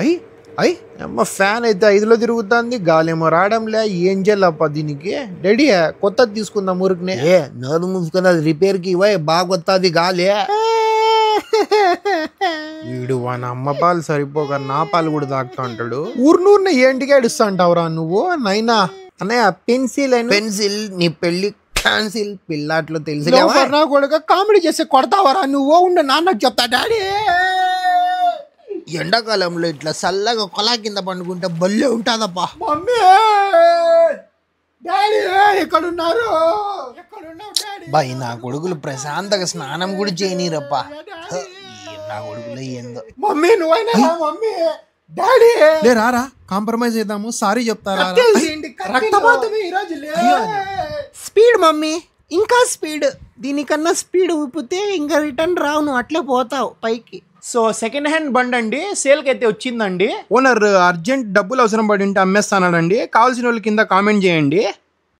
అయ్యి అయ్యి అమ్మ ఫ్యాన్ అయితే 5లో తిరుగుతుంది, గాలేమో రావడంలే. ఏం చేయాలప్ప దీనికి? డాడీ కొత్తది తీసుకుందాం ఊరికినే. నోరు మూసుకుని అది రిపేర్కి ఇవ్వ, బాగా వస్తుంది గాలి. వీడు వాని అమ్మ పాలు సరిపోక నా పాలు కూడా తాగుతా ఉంటాడు. ఊరినూరిన ఏంటికి ఏడుస్తా అంటావురా నువ్వు? నైనా అన్నయ్య పెన్సిల్ నీ పెళ్లి క్యాన్సిల్ పిల్లాట్లో తెలుసు కొడుక కామెడీ చేసి కొడతావరా నువ్వు? ఉండే నాన్నకు చెప్తా. డాడీ ఎండాకాలంలో ఇట్లా చల్లగా కొలా కింద పండుకుంటే బల్లే ఉంటుందప్పా. మమ్మీ డాడీ ఎక్కడున్నారు? బాయ్ నా కొడుకులు ప్రశాంతంగా స్నానం కూడా చేయనీరప్పా. నా కొడుకులో ఏందో. మమ్మీ నువ్వైనా మమ్మీ డాడీ రారా కాంప్రమైజ్ చేద్దాము, సారీ చెప్తారా? స్పీడ్ మమ్మీ, ఇంకా స్పీడ్. దీనికన్నా స్పీడ్ ఊపితే ఇంకా రిటర్న్ రావు, నువ్వు అట్లే పోతావు పైకి. సో సెకండ్ హ్యాండ్ బండి అండి, సేల్కి అయితే వచ్చిందండి. ఓనర్ అర్జెంట్ డబ్బులు అవసరం పడి ఉంటే అమ్మేస్తానండి. కావాల్సిన వాళ్ళు కింద కామెంట్ చేయండి.